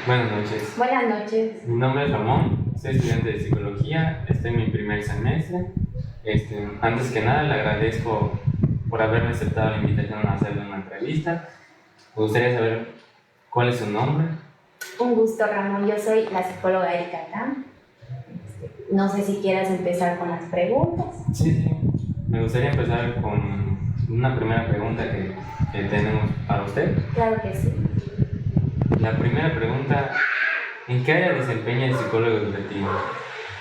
Buenas noches. Buenas noches. Mi nombre es Ramón, soy estudiante de psicología, estoy en mi primer semestre. Antes que nada, le agradezco por haberme aceptado la invitación a hacerle una entrevista. Me gustaría saber cuál es su nombre. Un gusto, Ramón. Yo soy la psicóloga Erika Tam. No sé si quieras empezar con las preguntas. Sí. Me gustaría empezar con una primera pregunta que tenemos para usted. Claro que sí. La primera pregunta, ¿en qué área desempeña el psicólogo educativo?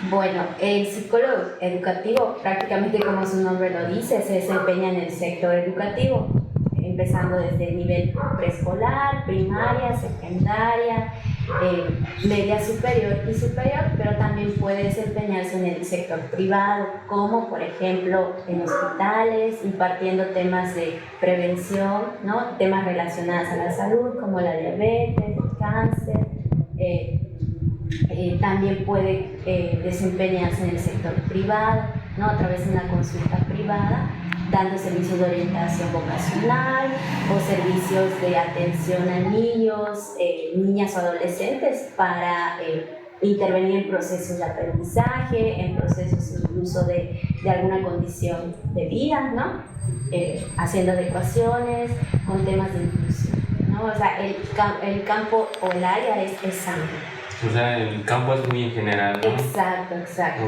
Bueno, el psicólogo educativo, prácticamente como su nombre lo dice, se desempeña en el sector educativo, empezando desde el nivel preescolar, primaria, secundaria, media superior y superior, pero también puede desempeñarse en el sector privado, como por ejemplo en hospitales, impartiendo temas de prevención, ¿no? Temas relacionados a la salud, como la diabetes, el cáncer. También puede desempeñarse en el sector privado, ¿no? A través de una consulta privada, dando servicios de orientación vocacional o servicios de atención a niños, niñas o adolescentes para intervenir en procesos de aprendizaje, en procesos incluso de alguna condición de vida, ¿no? Haciendo adecuaciones con temas de inclusión, ¿no? O sea, el campo o el área es amplio. O sea, el campo es muy en general, ¿no? Exacto,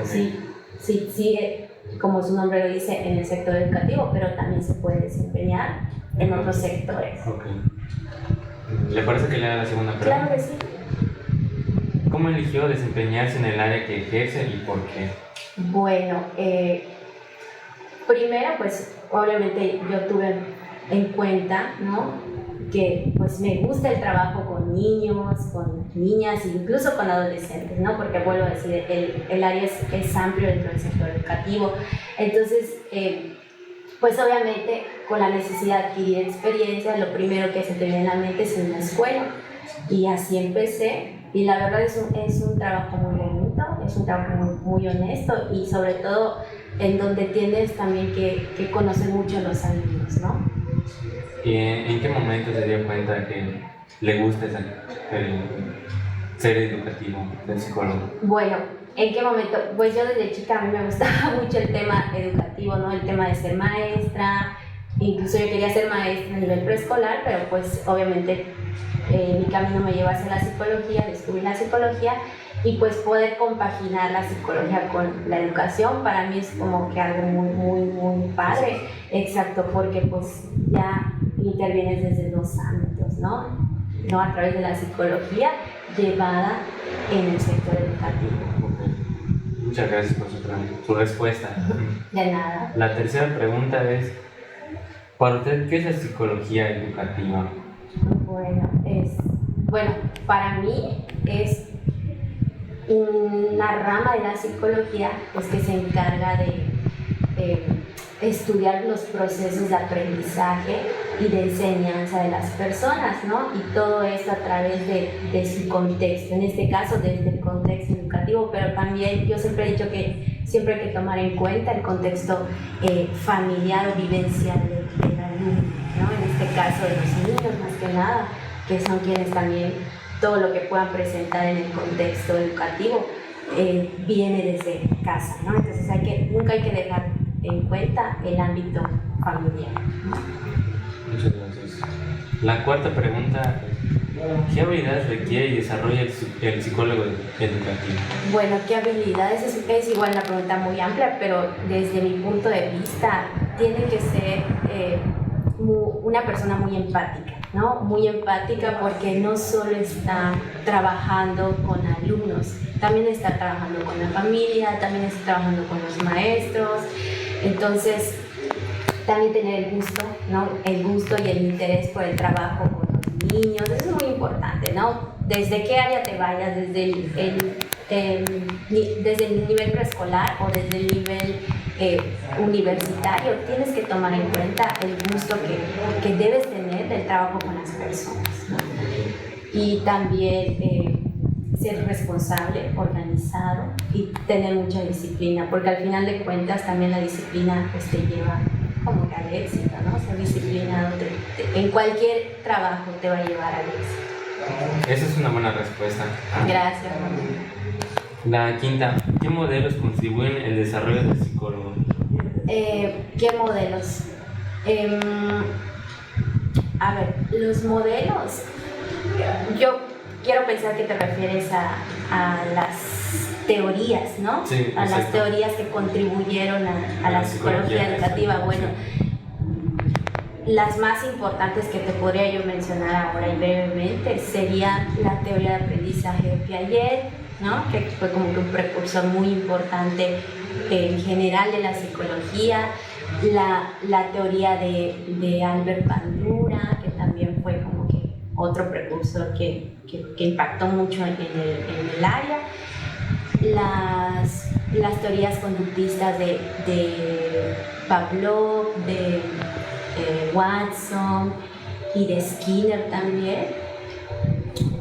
Okay. Sí, como su nombre lo dice, en el sector educativo, pero también se puede desempeñar en otros sectores. Ok. ¿Le parece que le haga la segunda pregunta? Claro que sí. ¿Cómo eligió desempeñarse en el área que ejerce y por qué? Bueno, primero, pues obviamente yo tuve en cuenta, ¿no?, que pues me gusta el trabajo con niños, con niñas, incluso con adolescentes, ¿no? Porque vuelvo a decir, el área es amplio dentro del sector educativo. Entonces, pues obviamente con la necesidad de adquirir experiencia, lo primero que se te viene a la mente es una escuela. Y así empecé, y la verdad es un trabajo muy bonito, es un trabajo muy honesto, y sobre todo en donde tienes también que conocer mucho a los alumnos, ¿no? ¿Y en qué momento se dio cuenta que le gusta ser educativo, ser psicólogo? Bueno, ¿en qué momento? Pues yo desde chica a mí me gustaba mucho el tema educativo, ¿no? El tema de ser maestra, incluso yo quería ser maestra a nivel preescolar, pero pues obviamente mi camino me llevó hacia la psicología, descubrí la psicología, y pues poder compaginar la psicología con la educación para mí es como que algo muy padre. Exacto, porque pues ya intervienes desde dos ámbitos, ¿no? A través de la psicología llevada en el sector educativo. Okay. Muchas gracias por su respuesta. De nada. La tercera pregunta es, para usted, ¿qué es la psicología educativa? Bueno, para mí es una rama de la psicología pues, que se encarga de estudiar los procesos de aprendizaje y de enseñanza de las personas, ¿no? Y todo esto a través de su contexto, en este caso desde el contexto educativo, pero también yo siempre he dicho que siempre hay que tomar en cuenta el contexto familiar o vivencial del alumno, ¿no? En este caso de los niños más que nada, que son quienes también todo lo que puedan presentar en el contexto educativo viene desde casa, ¿no? Entonces nunca hay que dejar en cuenta el ámbito familiar. Muchas gracias. La cuarta pregunta es, ¿qué habilidades requiere y desarrolla el psicólogo educativo? Bueno, ¿qué habilidades? Es igual una pregunta muy amplia, pero desde mi punto de vista tiene que ser una persona muy empática, ¿no? Muy empática porque no solo está trabajando con alumnos, también está trabajando con la familia, también está trabajando con los maestros. Entonces, también tener el gusto, ¿no? El gusto y el interés por el trabajo con los niños, eso es muy importante, ¿no? Desde qué área te vayas, desde el nivel preescolar o desde el nivel universitario, tienes que tomar en cuenta el gusto que debes tener del trabajo con las personas, ¿no? Y también ser responsable, organizado y tener mucha disciplina, porque al final de cuentas también la disciplina pues, te lleva como que al éxito, ¿no? Ser disciplinado en cualquier trabajo te va a llevar al éxito. Esa es una buena respuesta. Gracias. La quinta, ¿qué modelos contribuyen al desarrollo del psicólogo? ¿Qué modelos? A ver, los modelos, yo quiero pensar que te refieres a las teorías, ¿no? Sí, a las exacto. teorías que contribuyeron a la psicología educativa. Bueno, las más importantes que te podría yo mencionar ahora y brevemente sería la teoría de aprendizaje de Piaget, ¿no? Que fue como que un precursor muy importante en general de la psicología, la teoría de Albert Bandura, que también fue como que otro precursor que impactó mucho en el área, las teorías conductistas de Pavlov, de Watson y de Skinner también.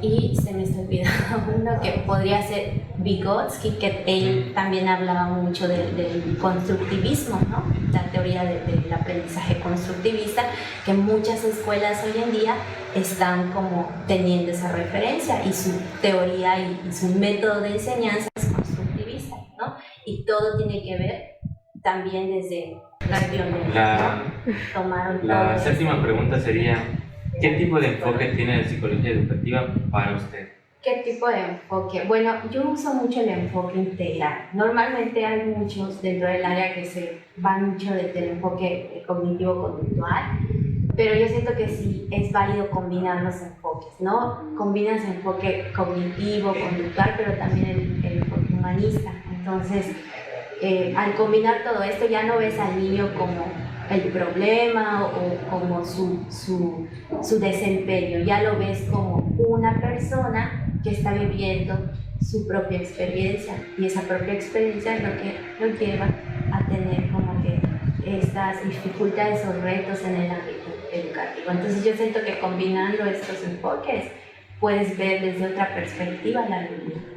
Y se me está olvidando uno que podría ser Vygotsky, que él también hablaba mucho del constructivismo, ¿no? La teoría del aprendizaje constructivista, que muchas escuelas hoy en día están como teniendo esa referencia, y su teoría y su método de enseñanza es constructivista, ¿no? Y todo tiene que ver también desde los pioneros, ¿no? Tomaron todo La esto. séptima pregunta sería, ¿qué tipo de enfoque tiene la psicología educativa para usted? ¿Qué tipo de enfoque? Bueno, yo uso mucho el enfoque integral. Normalmente hay muchos dentro del área que se van mucho desde el enfoque cognitivo-conductual, pero yo siento que sí es válido combinar los enfoques, ¿no? Combinas enfoque cognitivo-conductual, pero también el enfoque humanista. Entonces, al combinar todo esto, ya no ves al niño como el problema o como su desempeño, ya lo ves como una persona que está viviendo su propia experiencia, y esa propia experiencia es lo que lo lleva a tener como que estas dificultades o retos en el ámbito educativo. Entonces yo siento que combinando estos enfoques puedes ver desde otra perspectiva la alumno.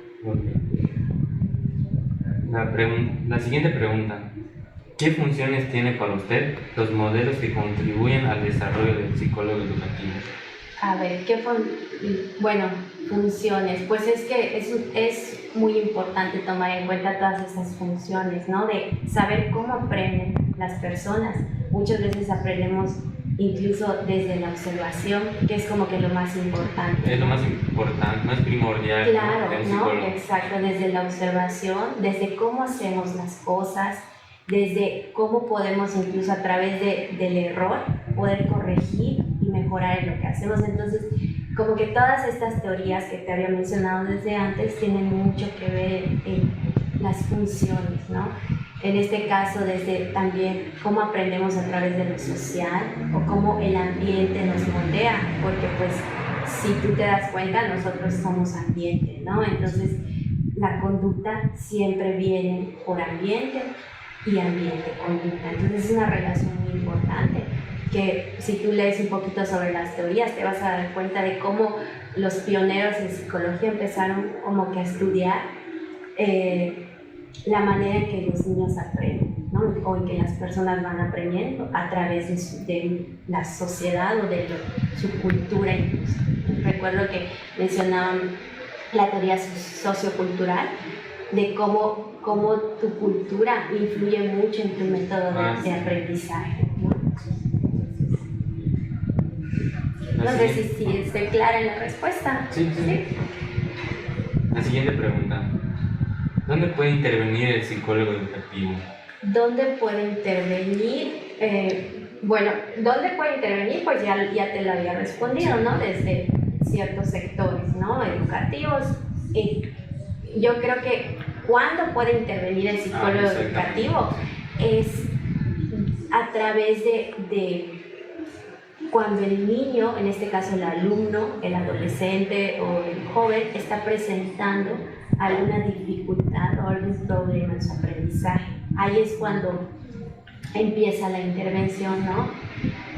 La siguiente pregunta, ¿qué funciones tiene para usted los modelos que contribuyen al desarrollo del psicólogo educativo? A ver, bueno, funciones, pues es que es muy importante tomar en cuenta todas esas funciones, ¿no? De saber cómo aprenden las personas. Muchas veces aprendemos incluso desde la observación, que es como que lo más importante. Es lo más importante, más primordial. Claro, del ¿no? psicólogo. Exacto, desde la observación, desde cómo hacemos las cosas, desde cómo podemos incluso a través del error poder corregir y mejorar en lo que hacemos. Entonces, como que todas estas teorías que te había mencionado desde antes tienen mucho que ver en las funciones, ¿no? En este caso, desde también cómo aprendemos a través de lo social o cómo el ambiente nos moldea, porque pues si tú te das cuenta, nosotros somos ambiente, ¿no? Entonces, la conducta siempre viene por ambiente y ambiente-conducta. Entonces, es una relación muy importante que si tú lees un poquito sobre las teorías, te vas a dar cuenta de cómo los pioneros en psicología empezaron como que a estudiar la manera en que los niños aprenden, ¿no? O en que las personas van aprendiendo a través de la sociedad o de su cultura incluso. Recuerdo que mencionaban la teoría sociocultural, de cómo tu cultura influye mucho en tu método de aprendizaje, ¿no? No sé si estoy clara en la respuesta. Sí. La siguiente pregunta, ¿dónde puede intervenir el psicólogo educativo? ¿Dónde puede intervenir? Bueno, ¿dónde puede intervenir? Pues ya te lo había respondido, ¿no? Desde ciertos sectores, ¿no? Educativos. Yo creo que ¿cuándo puede intervenir el psicólogo educativo? Es a través de cuando el niño, en este caso el alumno, el adolescente o el joven, está presentando alguna dificultad o algún problema en su aprendizaje. Ahí es cuando empieza la intervención, ¿no?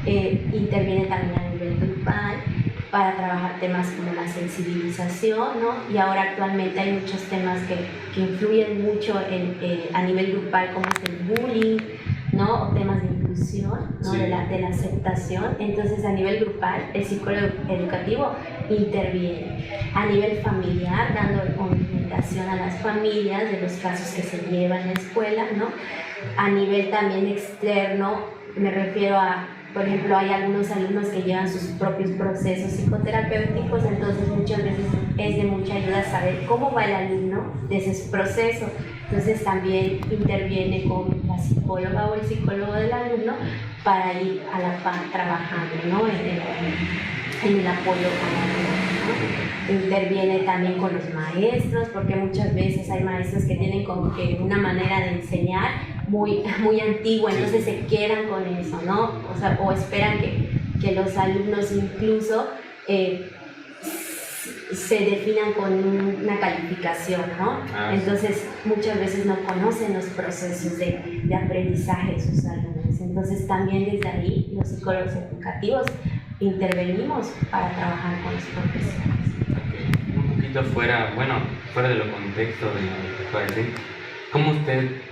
Interviene también a nivel grupal para trabajar temas como la sensibilización, ¿no? Y ahora actualmente hay muchos temas que influyen mucho a nivel grupal, como es el bullying, ¿no? O temas de inclusión inclusión, ¿no? Sí. De la aceptación. Entonces, a nivel grupal, el psicólogo educativo interviene. A nivel familiar, dando orientación a las familias de los casos que se llevan en la escuela, ¿no? A nivel también externo, me refiero a, por ejemplo, hay algunos alumnos que llevan sus propios procesos psicoterapéuticos, entonces muchas veces es de mucha ayuda saber cómo va el alumno desde su proceso. Entonces también interviene con la psicóloga o el psicólogo del alumno para ir a la par trabajando, ¿no? En el apoyo al alumno, ¿no? Interviene también con los maestros, porque muchas veces hay maestros que tienen como que una manera de enseñar muy antigua, entonces se quedan con eso, ¿no? O sea, o esperan que los alumnos incluso se definan con una calificación, ¿no? Entonces muchas veces no conocen los procesos de aprendizaje de sus alumnos. Entonces también desde ahí los psicólogos educativos intervenimos para trabajar con los profesores. Okay. Un poquito fuera, fuera de lo contexto de lo que puede decir, ¿cómo usted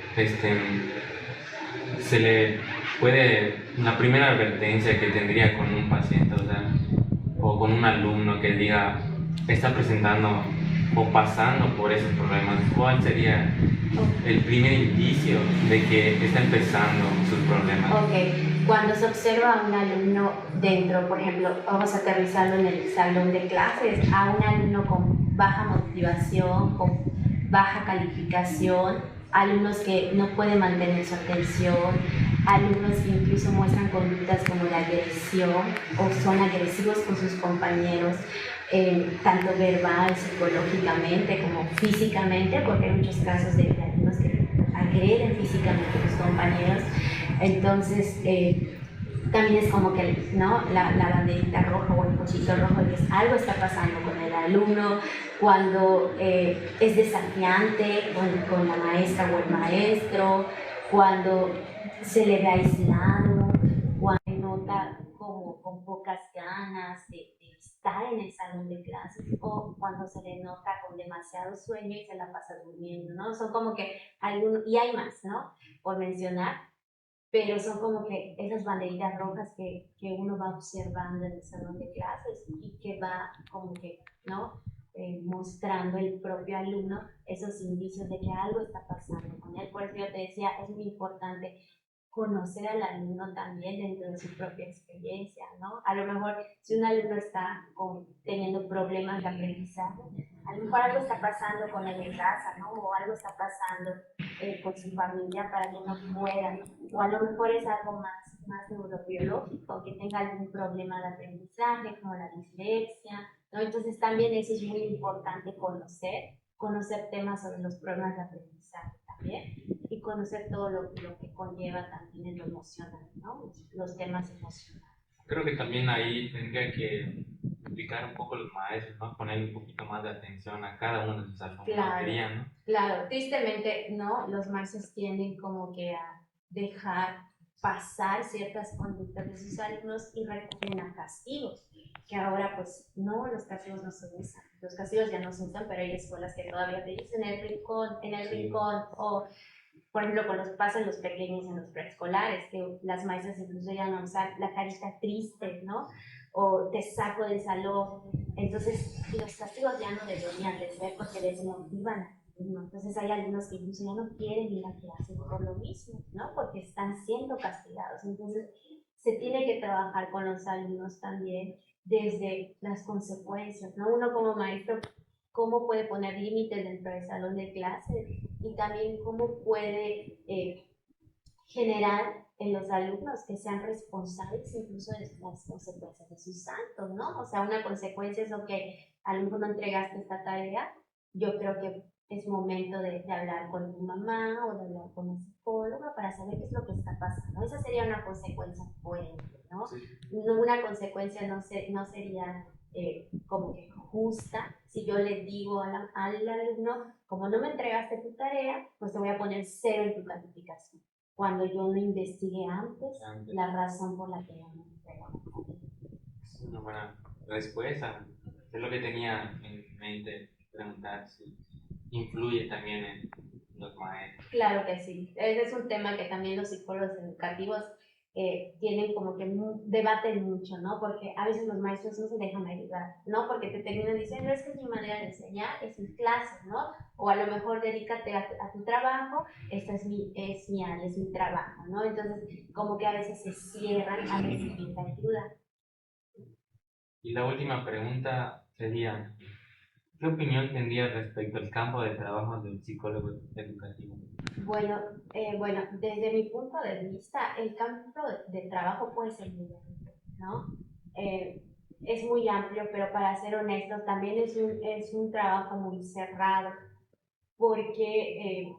se le puede, la primera advertencia que tendría con un paciente, o sea, o con un alumno que diga, está presentando o pasando por esos problemas, cuál sería el primer indicio de que está empezando sus problemas? Ok, cuando se observa a un alumno dentro, por ejemplo, vamos a aterrizarlo en el salón de clases, a un alumno con baja motivación, con baja calificación, alumnos que no pueden mantener su atención, alumnos que incluso muestran conductas como de agresión o son agresivos con sus compañeros, tanto verbal, psicológicamente como físicamente, porque hay muchos casos de alumnos que agreden físicamente a sus compañeros. Entonces, también es como que, ¿no? La banderita roja o el pochito rojo de que algo está pasando con el alumno, cuando es desafiante con la maestra o el maestro, cuando se le ve aislado, cuando nota como con pocas ganas de estar en el salón de clases, o cuando se le nota con demasiado sueño y se la pasa durmiendo, ¿no? Son como que algunos, y hay más, ¿no? Por mencionar, pero son como que esas banderitas rojas que uno va observando en el salón de clases y que va como que, ¿no? Mostrando el propio alumno esos indicios de que algo está pasando con él. Por eso yo te decía, es muy importante conocer al alumno también dentro de su propia experiencia, ¿no? A lo mejor si un alumno está teniendo problemas de aprendizaje, a lo mejor algo está pasando con él en casa, ¿no? O algo está pasando con su familia para que no pueda, o a lo mejor es algo más neurobiológico, que tenga algún problema de aprendizaje, como la dislexia, ¿no? Entonces también eso es muy importante conocer temas sobre los problemas de aprendizaje también, y conocer todo lo que conlleva también en lo emocional, ¿no? Los temas emocionales. Creo que también ahí tendría que implicar un poco los maestros, ¿no? Poner un poquito más de atención a cada uno de sus alumnos, Claro, ¿no? claro. Tristemente, ¿no? Los maestros tienden como que a dejar pasar ciertas conductas de sus alumnos y recurren a castigos, que ahora pues no, los castigos no se usan. Los castigos ya no se usan, pero hay escuelas que todavía te dicen en el rincón, o por ejemplo, con los pasan los pequeños en los preescolares, que las maestras incluso ya no usan la carita triste, ¿no? O te saco del salón. Entonces, los castigos ya no deberían de ser porque desmotivan a ¿no? Entonces hay algunos que incluso ya no quieren ir a clase por lo mismo, ¿no? Porque están siendo castigados. Entonces, se tiene que trabajar con los alumnos también desde las consecuencias, ¿no? Uno como maestro, cómo puede poner límites dentro del salón de clases y también cómo puede generar en los alumnos que sean responsables incluso de las consecuencias de sus actos, ¿no? O sea, una consecuencia es lo que a lo mejor no entregaste esta tarea, yo creo que es momento de hablar con tu mamá o de hablar con un psicóloga para saber qué es lo que está pasando. Esa sería una consecuencia fuerte, ¿no? Sí. Una consecuencia no sería como que justa si yo le digo al alumno, como no me entregaste tu tarea, pues te voy a poner 0 en tu calificación cuando yo no investigué antes la razón por la que yo no entregaba. Es una buena respuesta. Es lo que tenía en mente preguntar si influye también en los maestros. Claro que sí. Ese es un tema que también los psicólogos educativos tienen como que debaten mucho, ¿no? Porque a veces los maestros no se dejan ayudar, ¿no? Porque te terminan diciendo, es que es mi manera de enseñar, es mi clase, ¿no? O a lo mejor dedícate a tu trabajo, esta es mi área, es mi trabajo, ¿no? Entonces, como que a veces se cierran a recibir ayuda. Y la última pregunta sería, ¿qué opinión tendrías respecto al campo de trabajo del psicólogo educativo? Bueno, desde mi punto de vista, el campo de trabajo puede ser muy amplio, ¿no? Es muy amplio, pero para ser honestos, también es un trabajo muy cerrado, porque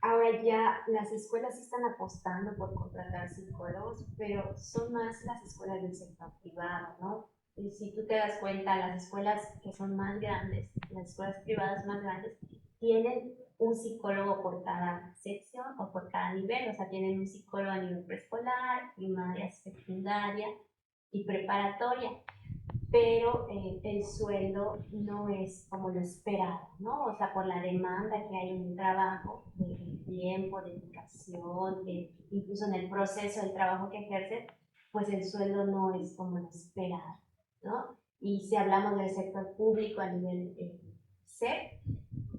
ahora ya las escuelas están apostando por contratar psicólogos, pero son más las escuelas del sector privado, ¿no? Y si tú te das cuenta, las escuelas que son más grandes, las escuelas privadas más grandes, tienen un psicólogo por cada sección o por cada nivel, o sea, tienen un psicólogo a nivel preescolar, primaria, secundaria y preparatoria, pero el sueldo no es como lo esperado, ¿no? O sea, por la demanda que hay en el trabajo, de tiempo, dedicación, incluso en el proceso del trabajo que ejercen, pues el sueldo no es como lo esperado, ¿no? Y si hablamos del sector público a nivel SEP,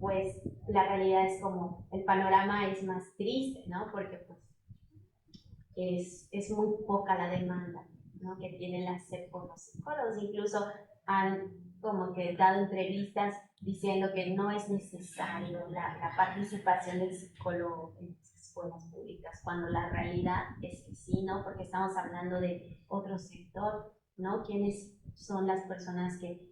pues la realidad es como, el panorama es más triste, ¿no? Porque pues es muy poca la demanda, ¿no? Que tiene la SEP por los psicólogos. Incluso han como que dado entrevistas diciendo que no es necesario la participación del psicólogo en las escuelas públicas, cuando la realidad es que sí, ¿no? Porque estamos hablando de otro sector, ¿no? ¿Quiénes son las personas que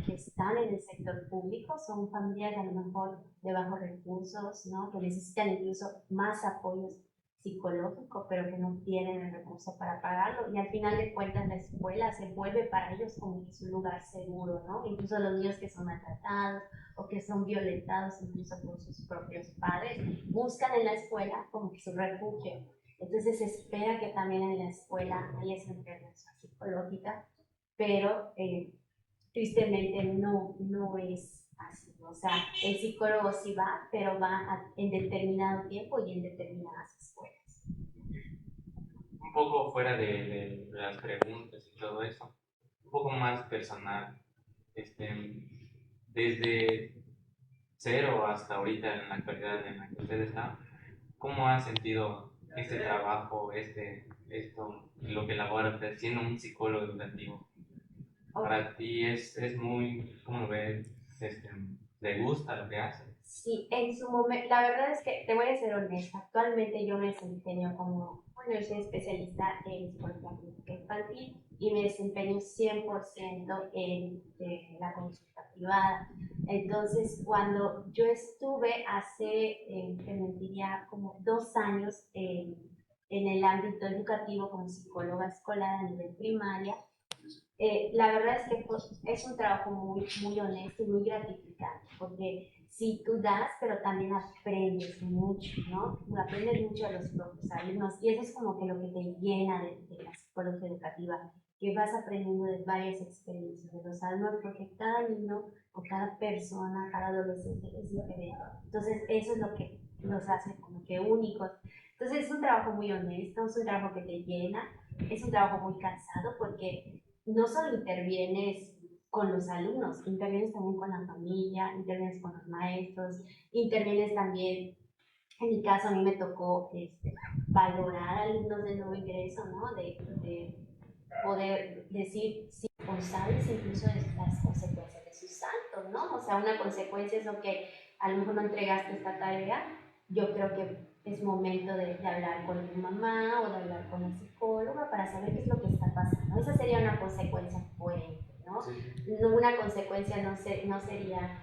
están en el sector público? Son familias a lo mejor de bajos recursos, ¿no? Que necesitan incluso más apoyos psicológico, pero que no tienen el recurso para pagarlo. Y al final de cuentas la escuela se vuelve para ellos como que es un lugar seguro, ¿no? Incluso los niños que son maltratados o que son violentados incluso por sus propios padres, buscan en la escuela como que su refugio. Entonces se espera que también en la escuela haya esa intervención psicológica, pero tristemente no es así. O sea, el psicólogo sí va, pero en determinado tiempo y en determinadas escuelas. Un poco fuera de las preguntas y todo eso, un poco más personal, desde cero hasta ahorita en la actualidad en la que usted está, ¿cómo ha sentido este trabajo, lo que labora usted siendo un psicólogo educativo? Para ti es muy, ¿cómo lo ves? ¿Le gusta lo que hace? Sí, en su momento, la verdad es que te voy a ser honesta, actualmente yo me desempeño como, bueno, yo soy especialista en psicología clínica infantil y me desempeño 100% en la consulta privada. Entonces, cuando yo estuve te mentiría, como 2 años en el ámbito educativo como psicóloga escolar a nivel primaria, la verdad es que pues, es un trabajo muy honesto y muy gratificante, porque sí, tú das, pero también aprendes mucho, ¿no? Aprendes mucho de los propios alumnos y eso es como que lo que te llena de la psicología educativa, que vas aprendiendo de varias experiencias de los alumnos, porque cada niño o cada persona, cada adolescente es diferente. Entonces, eso es lo que nos hace como que únicos. Entonces, es un trabajo muy honesto, es un trabajo que te llena, es un trabajo muy cansado porque no solo intervienes con los alumnos, intervienes también con la familia, intervienes con los maestros, intervienes también, en mi caso a mí me tocó valorar alumnos de nuevo ingreso, ¿no? De poder decir si responsables incluso de las consecuencias de sus actos, ¿no? O sea, una consecuencia es, ok, a lo mejor no entregaste esta tarea, yo creo que es momento de hablar con tu mamá o de hablar con la psicóloga para saber qué es lo que está pasando. Esa sería una consecuencia coherente, ¿no? Sí. Una consecuencia no sería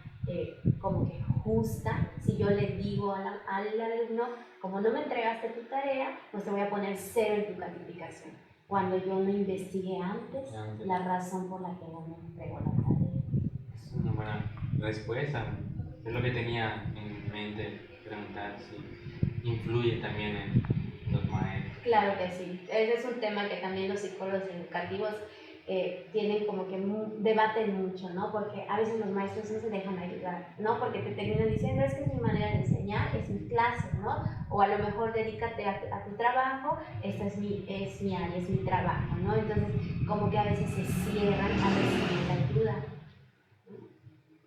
como que justa si yo le digo al alumno, como no me entregaste tu tarea, pues te voy a poner 0 en tu calificación, cuando yo no investigué antes la razón por la que no me entregó la tarea. Es una buena respuesta. Es lo que tenía en mente preguntar si influye también en los maestros. Claro que sí. Ese es un tema que también los psicólogos educativos tienen como que debaten mucho, ¿no? Porque a veces los maestros no se dejan ayudar, ¿no? Porque te terminan diciendo, es que es mi manera de enseñar, es mi clase, ¿no? O a lo mejor dedícate a tu trabajo, esta es mi área, es mi trabajo, ¿no? Entonces, como que a veces se cierran a recibir la ayuda.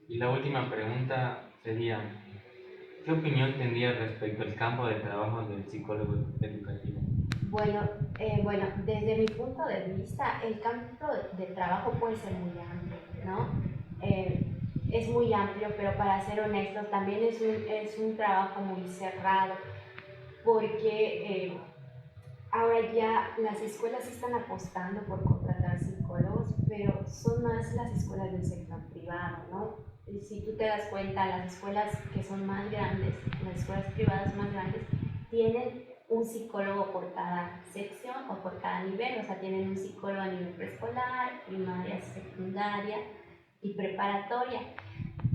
Y la última pregunta sería, ¿qué opinión tendrías respecto al campo de trabajo del psicólogo educativo? Bueno, desde mi punto de vista, el campo de trabajo puede ser muy amplio, ¿no? Es muy amplio, pero para ser honestos, también es un trabajo muy cerrado, porque ahora ya las escuelas están apostando por contratar psicólogos, pero son más las escuelas del sector privado, ¿no? Y si tú te das cuenta, las escuelas que son más grandes, las escuelas privadas más grandes, tienen un psicólogo por cada sección o por cada nivel, o sea, tienen un psicólogo a nivel preescolar, primaria, secundaria y preparatoria,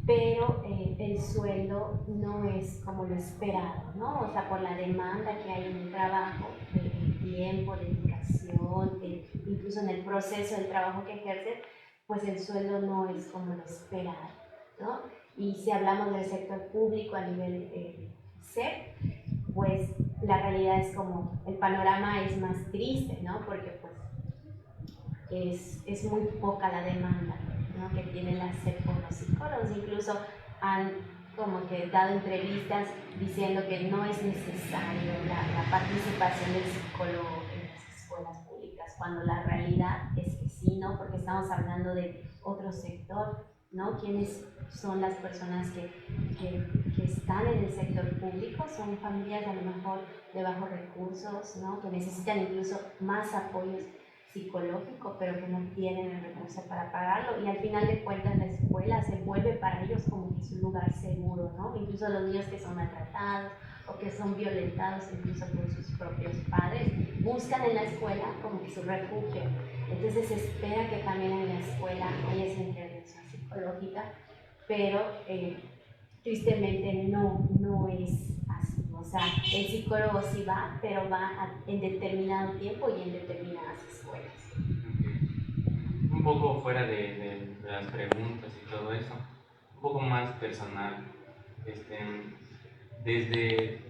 pero el sueldo no es como lo esperado, ¿no? O sea, por la demanda que hay en el trabajo, de tiempo, dedicación, incluso en el proceso del trabajo que ejerces, pues el sueldo no es como lo esperado, ¿no? Y si hablamos del sector público a nivel SEP, pues la realidad es como, el panorama es más triste, ¿no? Porque pues es muy poca la demanda, ¿no? Que tiene la SEP con los psicólogos. Incluso han como que dado entrevistas diciendo que no es necesario la participación del psicólogo en las escuelas públicas, cuando la realidad es que sí, ¿no? Porque estamos hablando de otro sector, ¿no? ¿Quiénes son las personas que están en el sector público? Son familias a lo mejor de bajos recursos, ¿no? Que necesitan incluso más apoyos psicológico, pero que no tienen el recurso para pagarlo, y al final de cuentas la escuela se vuelve para ellos como que es un lugar seguro, ¿no? Incluso los niños que son maltratados o que son violentados incluso por sus propios padres, buscan en la escuela como que su refugio. Entonces se espera que también en la escuela haya esa intervención psicológica, pero tristemente no es así. O sea, el psicólogo sí va, pero va en determinado tiempo y en determinadas escuelas. Un poco fuera de las preguntas y todo eso, un poco más personal, desde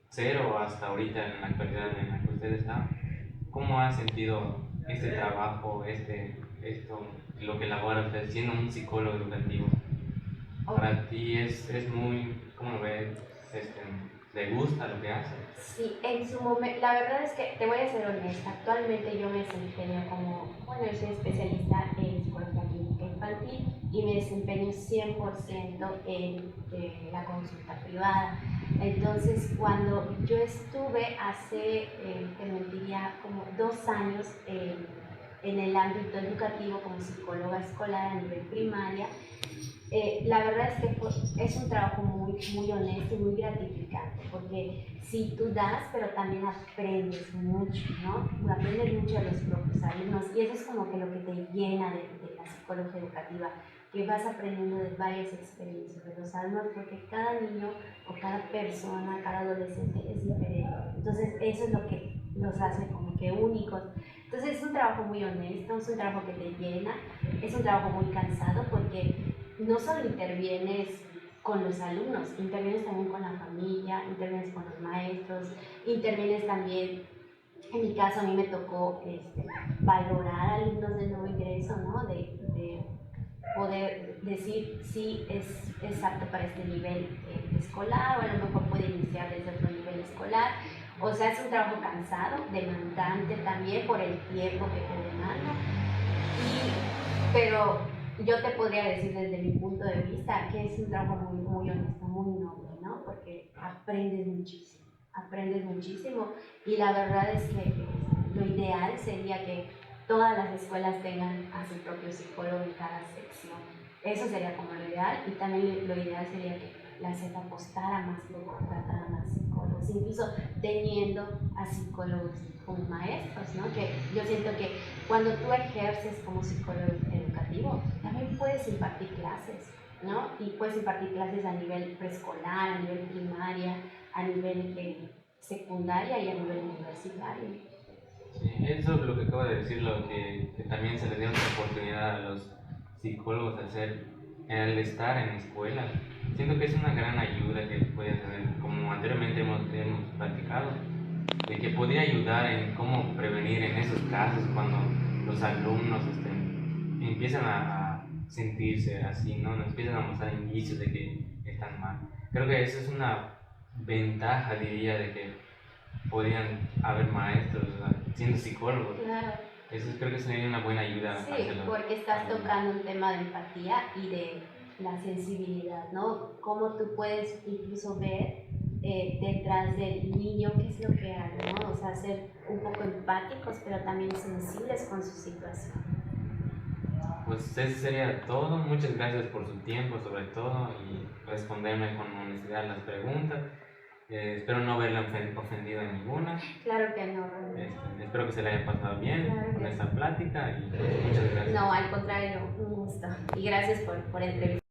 cero hasta ahorita en la actualidad en la que usted está, ¿cómo ha sentido este trabajo, esto, lo que elabora usted siendo un psicólogo educativo? Para ti es muy, ¿cómo lo ves? ¿Le gusta lo que hace? Sí, en su momento, la verdad es que te voy a ser honesta, actualmente yo me desempeño como, bueno, yo soy especialista en psicología clínica infantil y me desempeño 100% en la consulta privada. Entonces, cuando yo estuve hace, te mentiría, como 2 años en el ámbito educativo como psicóloga escolar a nivel primaria, la verdad es que es un trabajo muy honesto y muy gratificante, porque sí, tú das, pero también aprendes mucho, ¿no? Aprendes mucho de los propios alumnos, y eso es como que lo que te llena de la psicología educativa, que vas aprendiendo de varias experiencias de los alumnos, porque cada niño o cada persona, cada adolescente es diferente. Entonces eso es lo que los hace como que únicos. Entonces es un trabajo muy honesto, es un trabajo que te llena, es un trabajo muy cansado, porque no solo intervienes con los alumnos, intervienes también con la familia, intervienes con los maestros, intervienes también, en mi caso a mí me tocó valorar alumnos de nuevo ingreso, ¿no? De poder decir si es apto para este nivel escolar, o a lo mejor puede iniciar desde otro nivel escolar. O sea, es un trabajo cansado, demandante también por el tiempo que te demanda, pero yo te podría decir desde mi punto de vista que es un trabajo muy honesto, muy noble, ¿no? Porque aprendes muchísimo, y la verdad es que lo ideal sería que todas las escuelas tengan a su propio psicólogo en cada sección. Eso sería como lo ideal, y también lo ideal sería que la SEP apostara más por contratar a más psicólogos, incluso teniendo a psicólogos como maestros, ¿no? Que yo siento que cuando tú ejerces como psicólogo educativo, también puedes impartir clases, ¿no? Y puedes impartir clases a nivel preescolar, a nivel primaria, a nivel secundaria y a nivel universitario. Sí, eso es lo que acabo de decir, que también se le dio una oportunidad a los psicólogos de hacer el estar en escuela. Siento que es una gran ayuda que puede tener, como anteriormente hemos platicado, de que podría ayudar en cómo prevenir en esos casos cuando los alumnos empiezan a sentirse así, ¿no? Nos empiezan a mostrar indicios de que están mal. Creo que eso es una ventaja, diría, de que podrían haber maestros, o sea, siendo psicólogos. Claro. Eso creo que sería una buena ayuda. Sí, porque estás tocando un tema de empatía y de la sensibilidad, ¿no? Cómo tú puedes incluso ver detrás del niño qué es lo que hace, ¿no? O sea, ser un poco empáticos, pero también sensibles con su situación. Pues eso sería todo. Muchas gracias por su tiempo, sobre todo, y responderme con honestidad las preguntas. Espero no haberle ofendido a ninguna. Claro que no. Espero que se le haya pasado bien Claro con que esta plática y muchas gracias. no, al contrario, un gusto. Y gracias por entrevistarme.